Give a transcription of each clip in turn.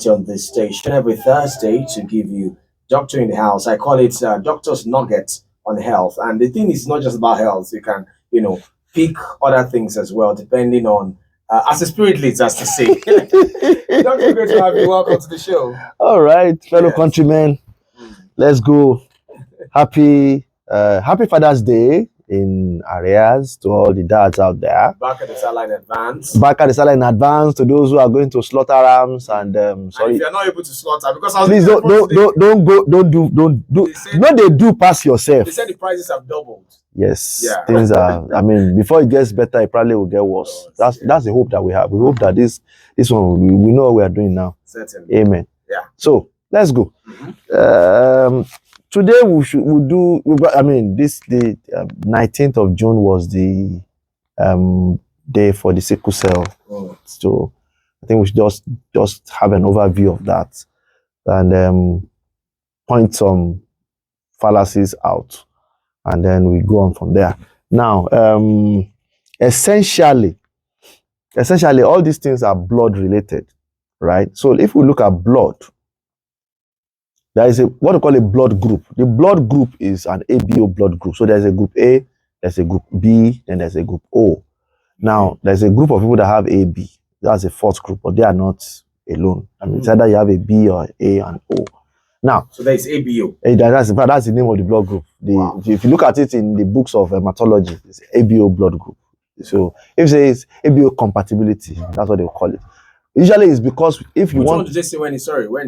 on this station every Thursday to give you Doctor in the House. I call it Doctor's Nugget on Health. And the thing is not just about health. You can, pick other things as well, depending on, as the spirit leads us to say. Doctor, great to have you. Welcome to the show. All right, fellow countrymen, let's go. Happy Father's Day in arrears to all the dads out there. Back at the Salah in advance. Back at the Salah in advance to those who are going to slaughter rams and sorry. And if you're not able to slaughter, because I was please don't do pass yourself. They said the prices have doubled. Yes, things are. I mean, before it gets better, it probably will get worse. That's the hope that we have. We hope that this one we know what we are doing now. Certainly. Amen. Yeah. So let's go. Today the 19th of June was the day for the sickle cell. So I think we should just have an overview of that and point some fallacies out, and then we go on from there. Now, essentially, all these things are blood related, right? So if we look at blood, there is what we call a blood group. The blood group is an ABO blood group. So there's a group A, there's a group B, and there's a group O. Now, there's a group of people that have AB. That's a fourth group, but they are not alone. I mean, it's either you have a B or A and O. Now, so there is ABO. That's the name of the blood group. If you look at it in the books of hematology, it's ABO blood group. So if you say it's ABO compatibility, that's what they call it. Usually it's because if you want. Which one do they say when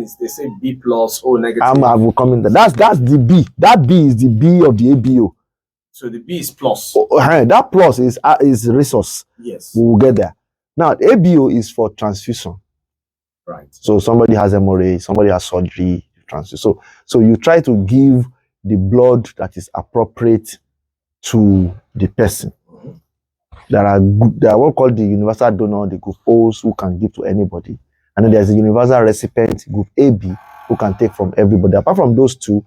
they say B plus O negative? I will come in there. That's the B. That B is the B of the ABO. So the B is plus. That plus is resource. Yes. We will get there. Now ABO is for transfusion. Right. So somebody has hemorrhage, somebody has surgery, transfusion. So you try to give the blood that is appropriate to the person. There are what called the universal donor, the group O's, who can give to anybody. And then there's a universal recipient, group AB, who can take from everybody. Apart from those two,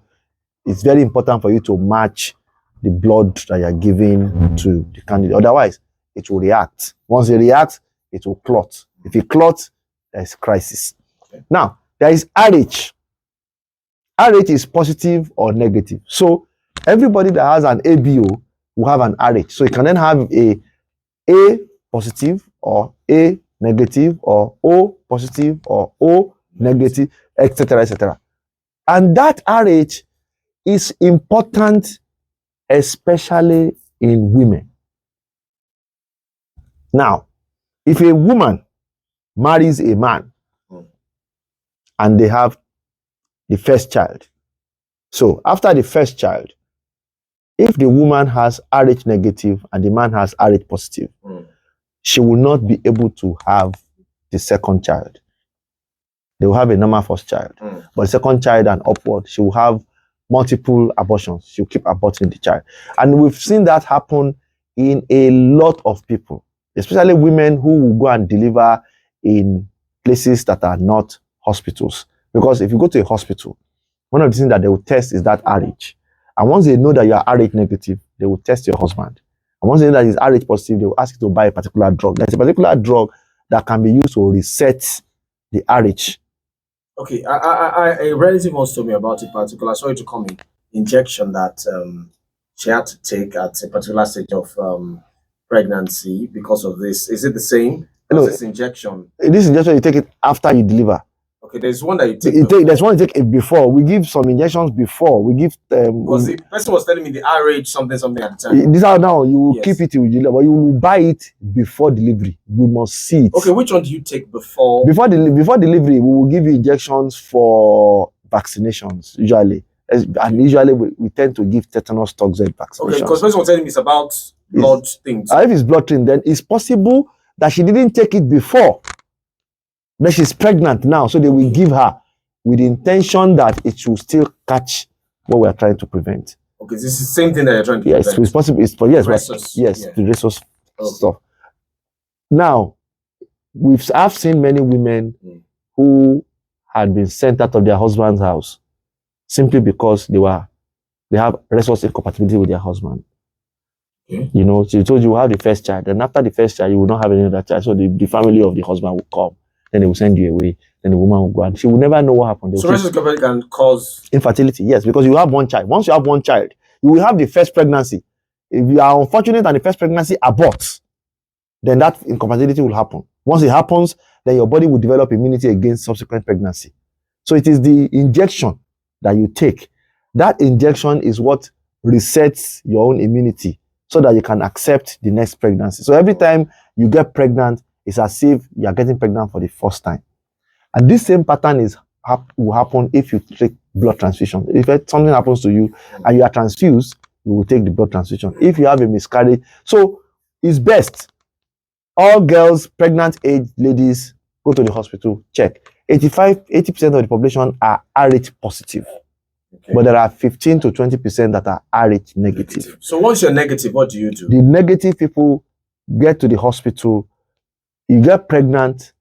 it's very important for you to match the blood that you're giving to the candidate. Otherwise, it will react. Once it reacts, it will clot. If it clots, there's crisis. Okay. Now, there is RH. RH is positive or negative. So everybody that has an ABO will have an RH. So you can then have a positive or A negative or O positive or O negative, etc., etc. And that RH is important, especially in women. Now, if a woman marries a man and they have the first child, so after the first child, if the woman has RH negative and the man has RH positive, she will not be able to have the second child. They will have a normal first child. But the second child and upward, she will have multiple abortions. She'll keep aborting the child. And we've seen that happen in a lot of people, especially women who will go and deliver in places that are not hospitals. Because if you go to a hospital, one of the things that they will test is that RH. And once they know that you are RH negative, they will test your husband. And once they know that he's RH positive, they will ask you to buy a particular drug. There's a particular drug that can be used to reset the RH. Okay, a relative once told me about a particular, sorry to come in, injection that she had to take at a particular stage of pregnancy because of this. Is it the same? No, this injection. This injection, you take it after you deliver. Okay, there's one that you take. There's one you take it before. We give some injections before. We give because the person was telling me the RH something at the time. This are now you will keep it till you deliver, but you will buy it before delivery. We must see it. Okay, which one do you take before? Before delivery, we will give you injections for vaccinations usually, and usually we tend to give tetanus toxoid vaccinations. Okay, because person was telling me it's about blood things. If it's blood thing, then it's possible that she didn't take it before. Then she's pregnant now, so they will give her with the intention that it will still catch what we are trying to prevent. Okay, this is the same thing that you're trying to prevent. Yes, it's possible. It's for yes, the resource stuff. Now, I've seen many women who had been sent out of their husband's house simply because they have resource incompatibility with their husband. Okay. You know, she told you have the first child, and after the first child, you will not have any other child. So the family of the husband will come. then they will send you away. Then the woman will go and she will never know what happened. So breast discovery can cause infertility, yes, because you have one child. Once you have one child, you will have the first pregnancy. If you are unfortunate and the first pregnancy aborts, then that incompatibility will happen. Once it happens, then your body will develop immunity against subsequent pregnancy. So it is the injection that you take. That injection is what resets your own immunity so that you can accept the next pregnancy. So every time you get pregnant, it's as if you are getting pregnant for the first time. And this same pattern will happen if you take blood transfusion. If something happens to you and you are transfused, you will take the blood transfusion. If you have a miscarriage, so it's best. All girls, pregnant age ladies, go to the hospital, check. 80% of the population are Rh positive. Okay. But there are 15 to 20% that are Rh negative. So once you're negative, what do you do? The negative people get to the hospital, you get pregnant,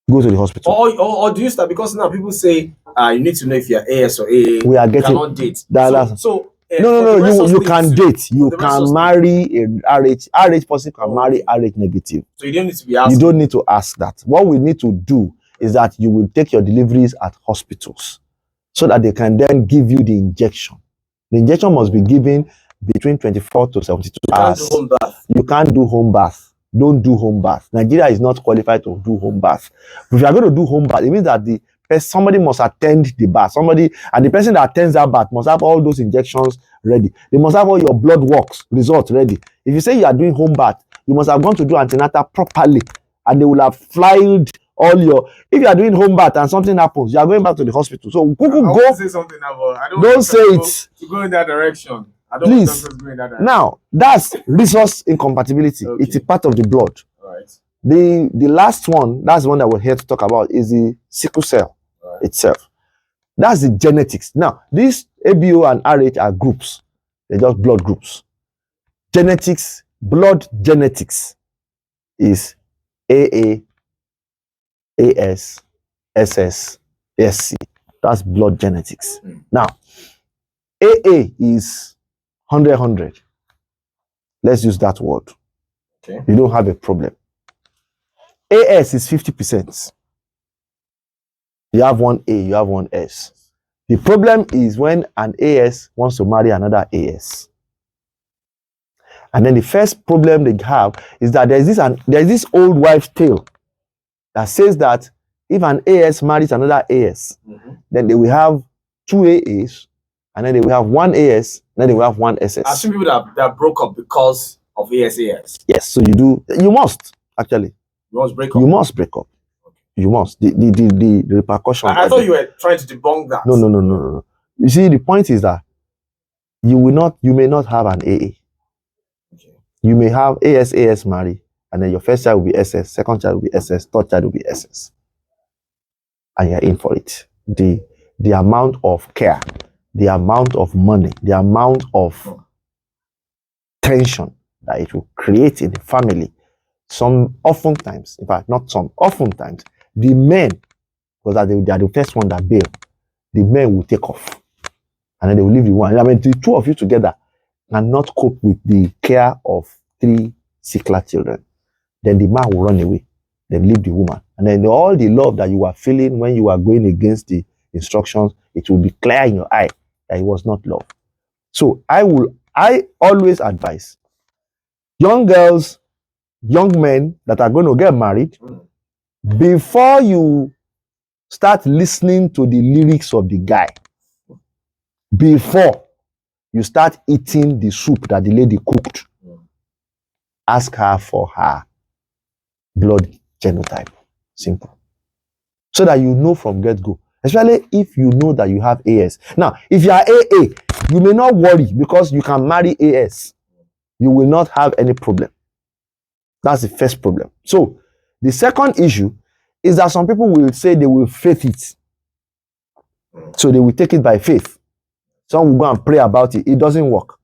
go to the hospital. Or do you start? Because now people say you need to know if you're AS or AA. We are getting, you cannot date. No, you can date. You can marry a RH positive can marry RH negative. So you don't need to be asked. You don't need to ask that. What we need to do is that you will take your deliveries at hospitals so that they can then give you the injection. The injection must be given between 24 to 72 hours. You can't do home bath. Don't do home bath. Nigeria is not qualified to do home bath. If you are going to do home bath, it means that somebody must attend the bath. And the person that attends that bath must have all those injections ready. They must have all your blood works results ready. If you say you are doing home bath, you must have gone to do antenatal properly, and they will have filed all your. If you are doing home bath and something happens, you are going back to the hospital. So go say something about. I don't say it. To go in that direction. I don't Please. Want to go in that direction. Now that's resource incompatibility. Okay. It's a part of the blood. Right. The last one, that's the one that we're here to talk about, is the sickle cell itself. That's the genetics. Now, these ABO and RH are groups. They're just blood groups. Genetics, blood genetics is AA, AS, SS, SC. That's blood genetics. Now, AA is 100. Let's use that word. Okay. You don't have a problem. AS is 50%. You have one A, you have one S. The problem is when an AS wants to marry another AS. And then the first problem they have is that there's this old wives' tale that says that if an AS marries another AS, then they will have two AAs, and then they will have one AS, and then they will have one SS. I've seen people that broke up because of AS. Yes, so you must actually. You must break up. You must break up. You must. The repercussions. I thought you were trying to debunk that. No. You see, the point is that you may not have an AA. Okay. You may have AS marry, and then your first child will be SS, second child will be SS, third child will be SS. And you're in for it. The amount of care, the amount of money, the amount of tension that it will create in the family. Oftentimes, the men, because they are the first one that bail, the men will take off. And then they will leave the one. I mean, the two of you together cannot cope with the care of 3 sickler children. Then the man will run away, then leave the woman. And then all the love that you are feeling when you are going against the instructions, it will be clear in your eye that it was not love. So I always advise young girls, young men that are going to get married, before you start listening to the lyrics of the guy, before you start eating the soup that the lady cooked, ask her for her blood genotype. Simple. So that you know from get-go. Especially if you know that you have AS. Now, if you are AA, you may not worry because you can marry AS. You will not have any problem. That's the first problem. So, the second issue is that some people will say they will faith it. So they will take it by faith. Some will go and pray about it. It doesn't work.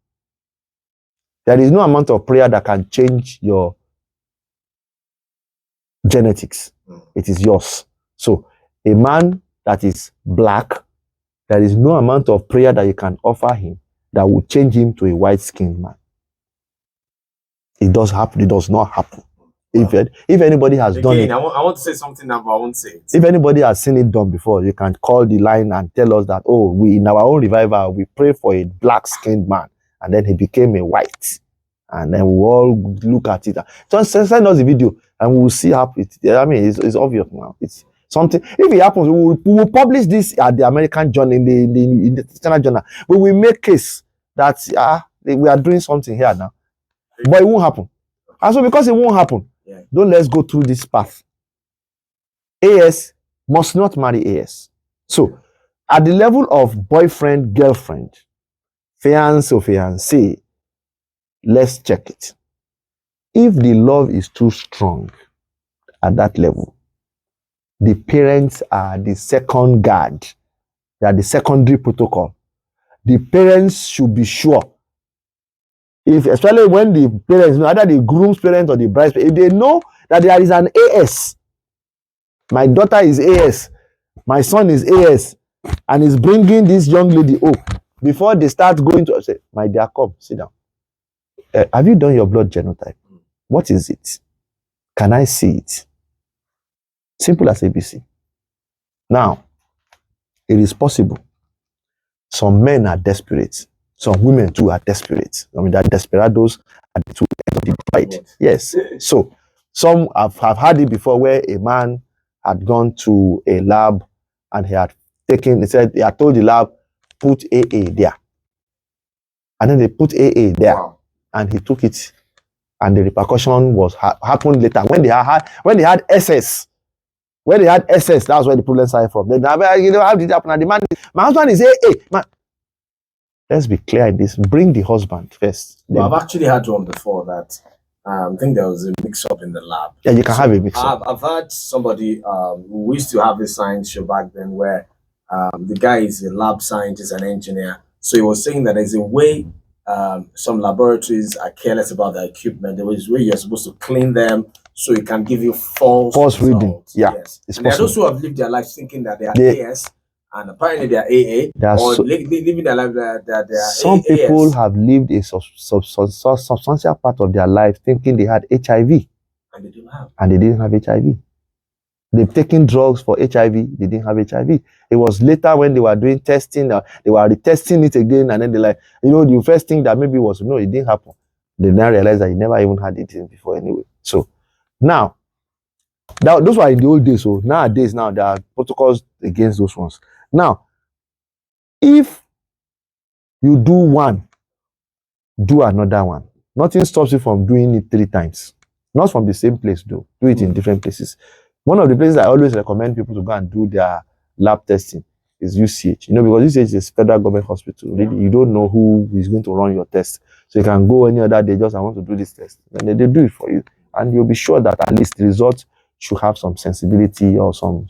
There is no amount of prayer that can change your genetics. It is yours. So, a man that is black, there is no amount of prayer that you can offer him that will change him to a white-skinned man. It does happen. It does not happen. If anybody has done Again, it, I want to say something now, but I won't say it. if anybody has seen it done before, you can call the line and tell us that, oh, we in our own revival, we pray for a black-skinned man, and then he became a white. And then we all look at it. Just send us the video, and we will see how it. I mean, it's obvious now. It's something. If it happens, we will publish this at the American Journal, in the International Journal. We will make case that we are doing something here now, but it won't happen. And so, because it won't happen, don't let's go through this path. AS must not marry AS. So, at the level of boyfriend, girlfriend, fiance or fiancé, let's check it. If the love is too strong at that level, the parents are the second guard. They are the secondary protocol. The parents should be sure. If, especially when the parents, either the groom's parents or the bride's parents, if they know that there is an AS, my daughter is AS, my son is AS, and is bringing this young lady before they start going to say, my dear, come, sit down. Have you done your blood genotype? What is it? Can I see it? Simple as ABC. Now, it is possible. Some men are desperate. Some women too are desperate. I mean, they're desperados at the two ends of the divide. Yes. So, some have had it before where a man had gone to a lab and he had told the lab, put AA there. And then they put AA there. Wow. And he took it. And the repercussion was happened later. When they had SS, that's where the problem started from. Then, how did it happen? And the man, my husband is AA. Man, let's be clear in this. Bring the husband first. Well, I've actually had one before that. I think there was a mix-up in the lab. Yeah, you can have a mix-up. I've had somebody who used to have a science show back then where the guy is a lab scientist and engineer. So he was saying that there's a way some laboratories are careless about their equipment. There is a way you're supposed to clean them so it can give you false reading. Yeah, yes. And there are those who have lived their lives thinking that they are AS and apparently they are AA, or living their life that they are some AAS. People have lived a substantial part of their life thinking they had HIV. And they didn't have. And they didn't have HIV. They've taken drugs for HIV, they didn't have HIV. It was later when they were doing testing, they were retesting it again, and then they're like, the first thing that maybe was, no, it didn't happen. They now realized that you never even had it before anyway. So, now, those were in the old days. So, nowadays, there are protocols against those ones. Now, if you do one, do another one. Nothing stops you from doing it 3 times. Not from the same place, though. Do it in different places. One of the places I always recommend people to go and do their lab testing is UCH. Because UCH is a federal government hospital. Really, you don't know who is going to run your test. So you can go any other day, I want to do this test. And they do it for you. And you'll be sure that at least the results should have some sensibility or some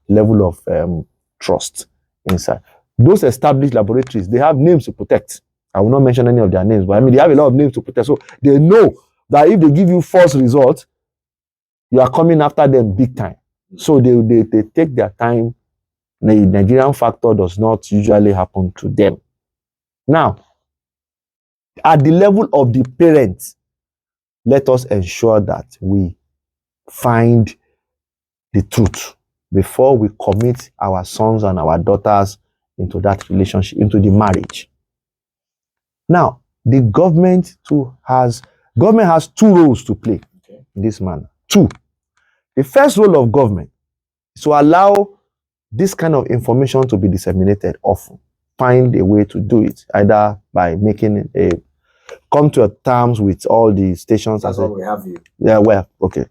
level of trust inside. Those established laboratories, they have names to protect. I will not mention any of their names, but they have a lot of names to protect. So they know that if they give you false results, you are coming after them big time. So they take their time. The Nigerian factor does not usually happen to them. Now, at the level of the parents, let us ensure that we find the truth before we commit our sons and our daughters into that relationship, into the marriage. Now, the government has 2 roles to play in this manner. 2. The first role of government is to allow this kind of information to be disseminated often. Find a way to do it, either by come to terms with all the stations. That's why we have you. Yeah, well, okay.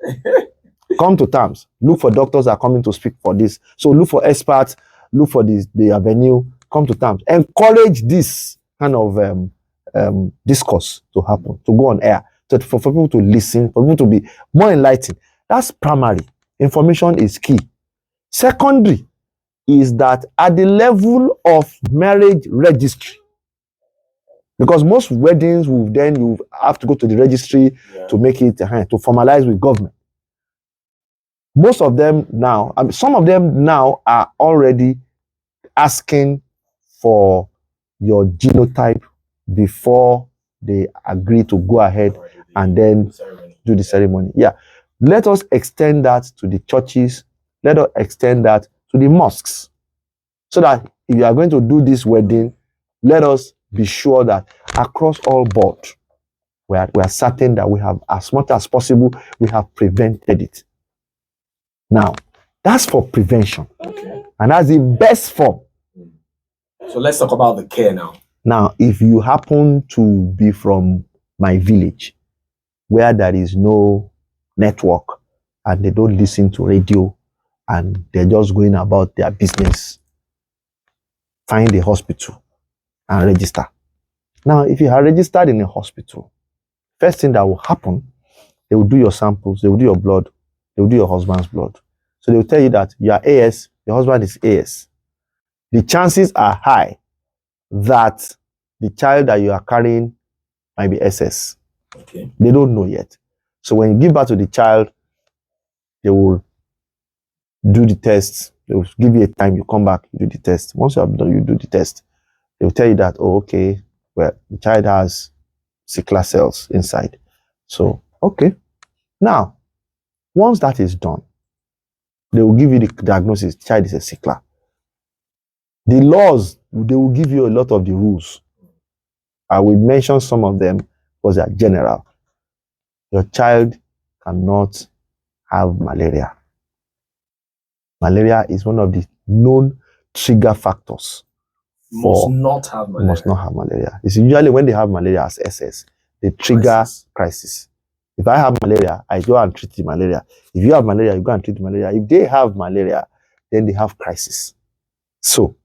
Come to terms. Look for doctors that are coming to speak for this. So look for experts, look for the avenue, come to terms. Encourage this kind of discourse to happen, to go on air, for people to listen, for people to be more enlightened. That's primary. Information is key. Secondary is that at the level of marriage registry, because most weddings you have to go to the registry to make it, to formalize with government. Most of them now, some of them now are already asking for your genotype before they agree to go ahead and then do the ceremony. Yeah. Let us extend that to the churches. Let us extend that to the mosques. So that if you are going to do this wedding, let us be sure that across all board, we are certain that we have, as much as possible, we have prevented it. Now, that's for prevention. Okay. And that's the best form. So let's talk about the care now. Now, if you happen to be from my village, where there is no network and they don't listen to radio and they're just going about their business, find a hospital and register. Now, if you are registered in a hospital, first thing that will happen, they will do your samples, they will do your blood, they will do your husband's blood. So they will tell you that you are AS, your husband is AS. The chances are high that the child that you are carrying might be SS. Okay. They don't know yet. So when you give birth to the child, they will do the test. They will give you a time, you come back, you do the test. Once you have done, you do the test. They will tell you that, oh, okay, well, the child has sickle cells inside. So, okay. Now, once that is done, they will give you the diagnosis, child is a sickler. The laws, they will give you a lot of the rules. I will mention some of them because they are general. Your child cannot have malaria. Malaria is one of the known trigger factors. Must not have malaria. Must not have malaria. It's usually when they have malaria as SS, they trigger crisis. If I have malaria, I go and treat the malaria. If you have malaria, you go and treat the malaria. If they have malaria, then they have crisis. So,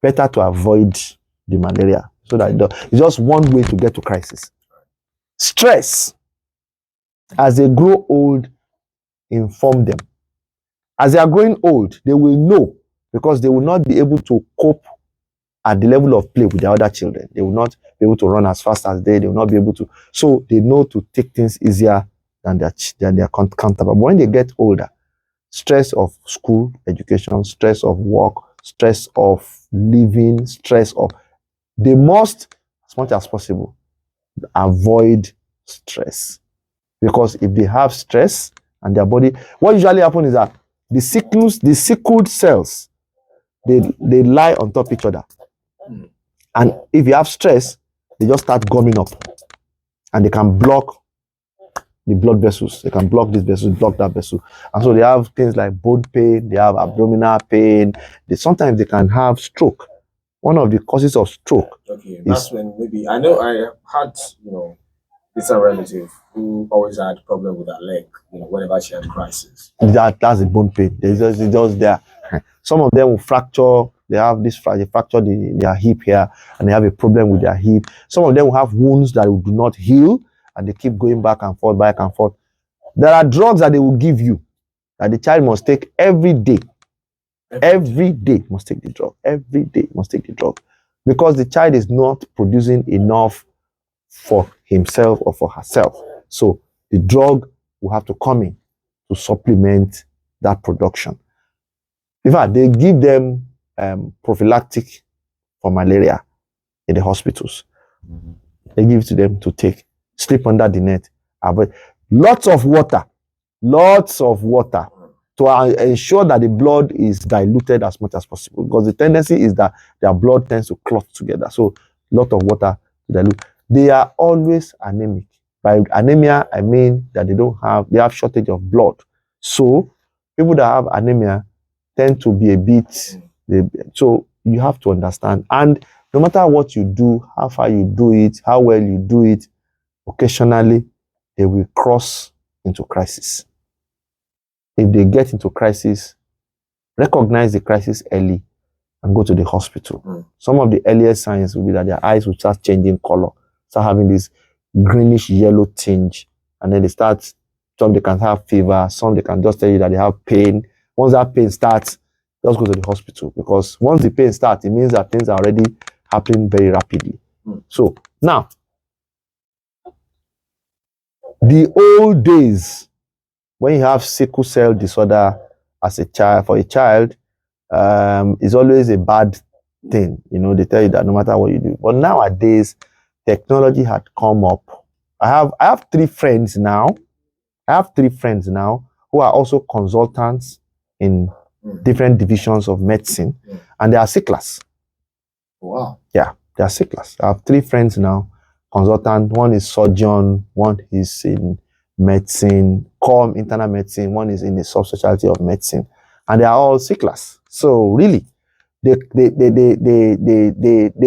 better to avoid the malaria. So that it's just one way to get to crisis. Stress. As they grow old, inform them. As they are growing old, they will know because they will not be able to cope at the level of play with the other children. They will not be able to run as fast as they will not be able to. So they know to take things easier than their counterpart. But when they get older, stress of school, education, stress of work, stress of living, stress of, they must, as much as possible, avoid stress. Because if they have stress and their body, what usually happens is that the sickled cells, they lie on top of each other. And if you have stress, they just start gumming up. And they can block the blood vessels. They can block this vessel, block that vessel. And so they have things like bone pain, they have abdominal pain. Sometimes they can have stroke. One of the causes of stroke. Okay, that's when maybe, I know I had, it's a relative who always had problem with her leg, whenever she had crisis. That's a bone pain. It's just there. Some of them will fracture. They have this they fracture their hip here, and they have a problem with their hip. Some of them will have wounds that do not heal, and they keep going back and forth, back and forth. There are drugs that they will give you that the child must take every day. Every day must take the drug. Every day must take the drug, because the child is not producing enough for himself or for herself. So the drug will have to come in to supplement that production. In fact, they give them prophylactic for malaria in the hospitals. They give it to them to take. Sleep under the net. Avoid lots of water to ensure that the blood is diluted as much as possible, because the tendency is that their blood tends to clot together. So lot of water to dilute. They are always anemic. By anemia, I mean that they have shortage of blood. So people that have anemia tend to be a bit, so you have to understand. And no matter what you do, how far you do it, how well you do it, occasionally they will cross into crisis. If they get into crisis, recognize the crisis early and go to the hospital. Some of the earliest signs will be that their eyes will start changing color, start having this greenish yellow tinge, and then some they can have fever, some they can just tell you that they have pain. Once that pain starts, just go to the hospital, because once the pain starts, it means that things are already happening very rapidly. So now, the old days, when you have sickle cell disorder as a child, for a child, is always a bad thing. They tell you that no matter what you do. But nowadays, technology had come up. I have 3 friends now I have 3 friends now who are also consultants in different divisions of medicine, and they are sicklers. Wow. Yeah, they are sicklers. I have 3 friends now, consultant. One is surgeon, one is in medicine, core internal medicine, one is in the subspecialty of medicine, and they are all sicklers. So really, they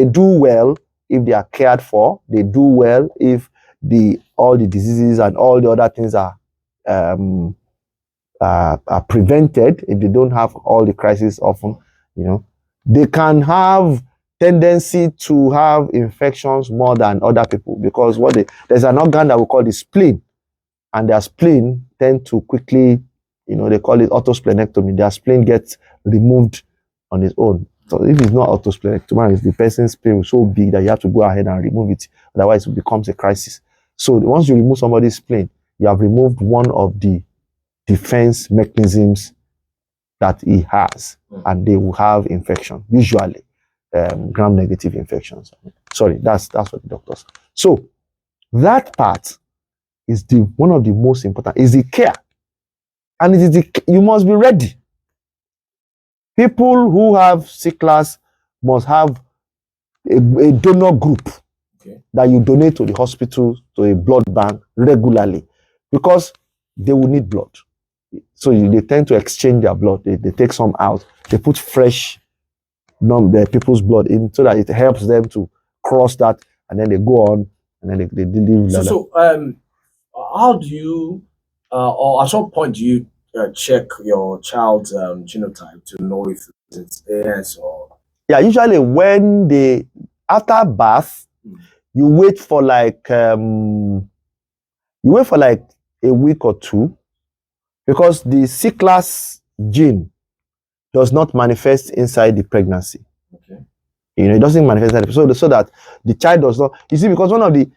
do well if they are cared for. They do well if all the diseases and all the other things are prevented. If they don't have all the crises often, they can have tendency to have infections more than other people, because there's an organ that we call the spleen, and their spleen tend to quickly, they call it autosplenectomy. Their spleen gets removed on its own. So if it's not autosplenectomy, it's the person's spleen is so big that you have to go ahead and remove it. Otherwise, it becomes a crisis. So once you remove somebody's spleen, you have removed one of the defense mechanisms that he has, and they will have infection, usually gram-negative infections. Sorry, that's what the doctors. So that part is one of the most important, is the care, and it is you must be ready. People who have sicklers must have a donor group that you donate to the hospital, to a blood bank regularly, because they will need blood. So they tend to exchange their blood. They take some out. They put fresh people's blood in, so that it helps them to cross that, and then they go on, and then they live. So how do you, or at what point do you check your child's genotype to know if it's AS or? Yeah, usually when after birth, you wait for like a week or 2, because the sickler's gene does not manifest inside the pregnancy. Okay. It doesn't manifest inside so that the child does not. You see, because one of the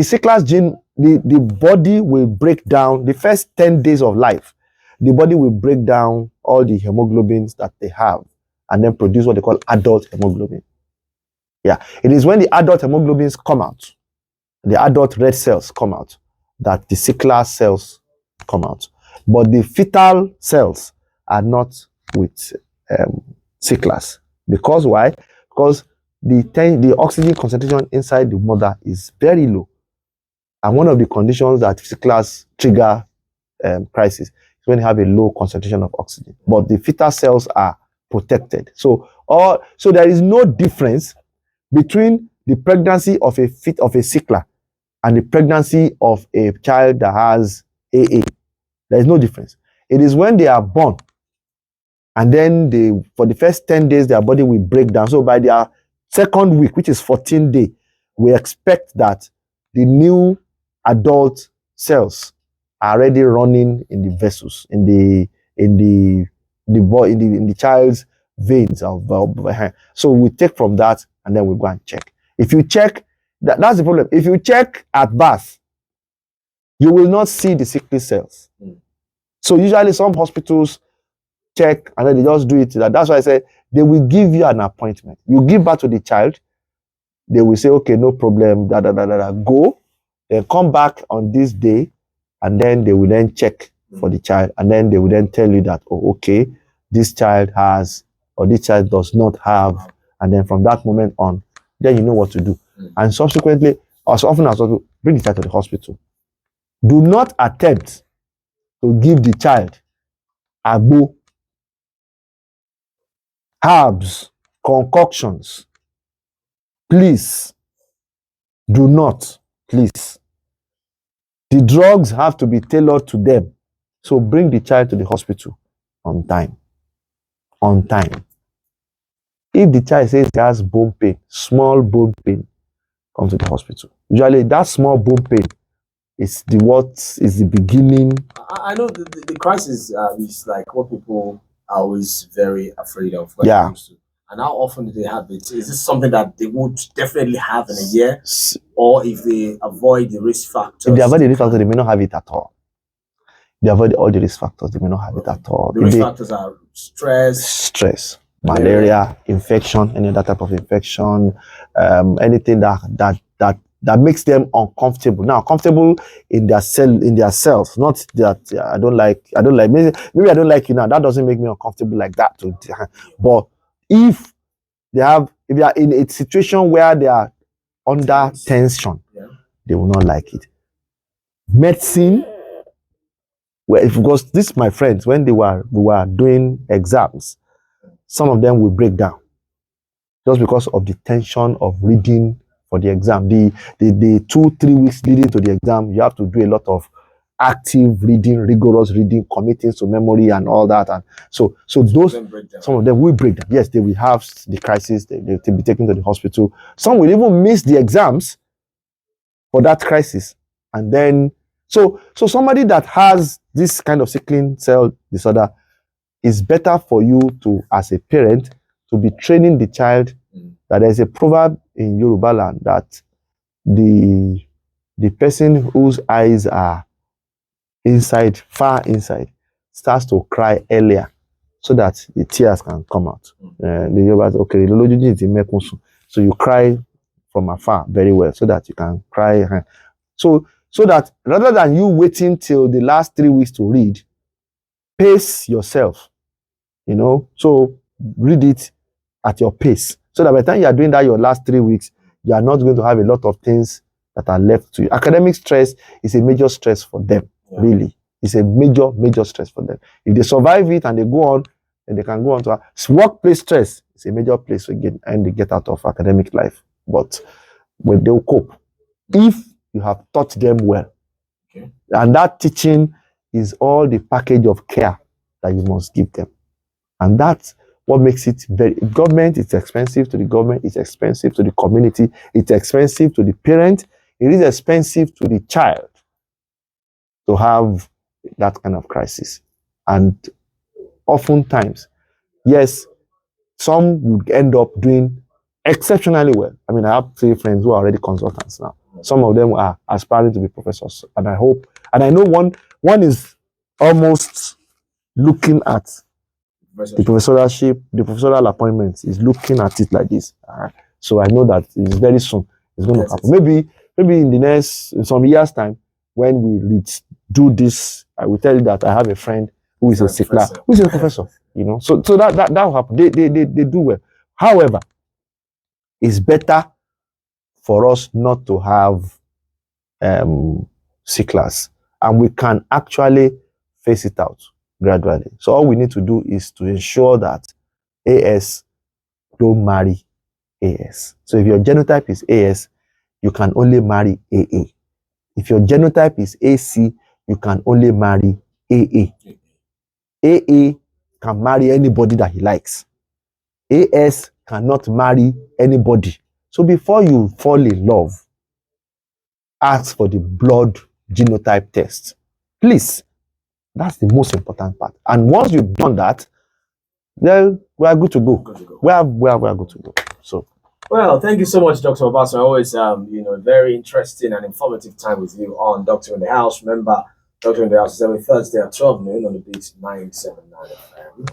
sickler's gene, the body will break down the first 10 days of life. The body will break down all the hemoglobins that they have, and then produce what they call adult hemoglobin. Yeah, it is when the adult hemoglobins come out, the adult red cells come out, that the sickler cells come out. But the fetal cells are not with sicklers. Because why? Because the oxygen concentration inside the mother is very low. And one of the conditions that sicklers trigger crisis is when you have a low concentration of oxygen. But the fetal cells are protected. So there is no difference between the pregnancy of a sickler and the pregnancy of a child that has AA. There is no difference. It is when they are born, and then for the first 10 days, their body will break down. So by their second week, which is 14 days, we expect that the new adult cells are already running in the vessels, in the child's veins. So we take from that, and then we go and check. If you check, that's the problem. If you check at birth, you will not see the sickle cells. So usually some hospitals check, and then they just do it. That's why I say they will give you an appointment. You give birth to the child, they will say, okay, no problem, go, then come back on this day, and then they will then check for the child, and then they will then tell you that, oh, okay, this child has, or this child does not have, and then from that moment on, then you know what to do. And subsequently, as often as possible, bring the child to the hospital. Do not attempt to give the child agbo, herbs, concoctions. Please, do not, please. The drugs have to be tailored to them. So bring the child to the hospital on time. On time. If the child says he has bone pain, small bone pain, come to the hospital. Usually that small bone pain is the beginning. I know the crisis is like what people are always very afraid of. Yeah. And how often do they have it? Is this something that they would definitely have in a year? Or if they avoid the risk factors? If they avoid the risk factors, they may not have it at all. If they avoid all the risk factors, they may not have it at all. The risk factors are stress, malaria, infection, any other type of infection, anything that that makes them uncomfortable. Now, comfortable in their cells, not that I don't like, maybe I don't like you now. That doesn't make me uncomfortable like that. But if they are in a situation where they are under tension, they will not like it. Medicine, because this, my friends, when we were doing exams, some of them will break down just because of the tension of reading for the exam. The 2-3 weeks leading to the exam, you have to do a lot of active reading, rigorous reading, committing to memory and all that. And so those, some of them will break down. Yes, they will have the crisis. They'll be taken to the hospital. Some will even miss the exams for that crisis. And then, so somebody that has this kind of sickle cell disorder, is better for you to, as a parent, to be training the child that there's a proverb in Yoruba land that the person whose eyes are inside, far inside, starts to cry earlier so that the tears can come out. The Yoruba, okay, so you cry from afar very well so that you can cry. So that rather than you waiting till the last 3 weeks to read, pace yourself, so read it at your pace, so that by the time you are doing that your last 3 weeks, you are not going to have a lot of things that are left to you. Academic stress is a major stress for them. Really, it's a major stress for them. If they survive it and they go on, then they can go on to workplace stress. It's a major place again, and they get out of academic life. But when they will cope, if you have taught them well, and that teaching is all the package of care that you must give them. And that's what makes it government, it's expensive to the government, it's expensive to the community, it's expensive to the parent, it is expensive to the child to have that kind of crisis. And oftentimes, yes, some would end up doing exceptionally well. I mean, I have 3 friends who are already consultants now. Some of them are aspiring to be professors. And I hope, and I know one is almost looking at the professorial appointments, is looking at it like this. So I know that it's very soon it's going to happen. Maybe in the next, in some years' time, when we do this, I will tell you that I have a friend who is a sickler, who is a professor. So that will happen. They do well. However, it's better for us not to have sicklers, and we can actually phase it out gradually. So all we need to do is to ensure that AS don't marry AS. So if your genotype is AS, you can only marry AA. If your genotype is AC, you can only marry AA. AA can marry anybody that he likes. AS cannot marry anybody. So before you fall in love, ask for the blood genotype test. Please. That's the most important part. And once you've done that, then we are good to go. We are good to go. So, well, thank you so much, Dr. Obasan. Always, very interesting and informative time with you on Doctor in the House. Remember, Doctor in the House is every Thursday at 12 noon on the beat 979 FM.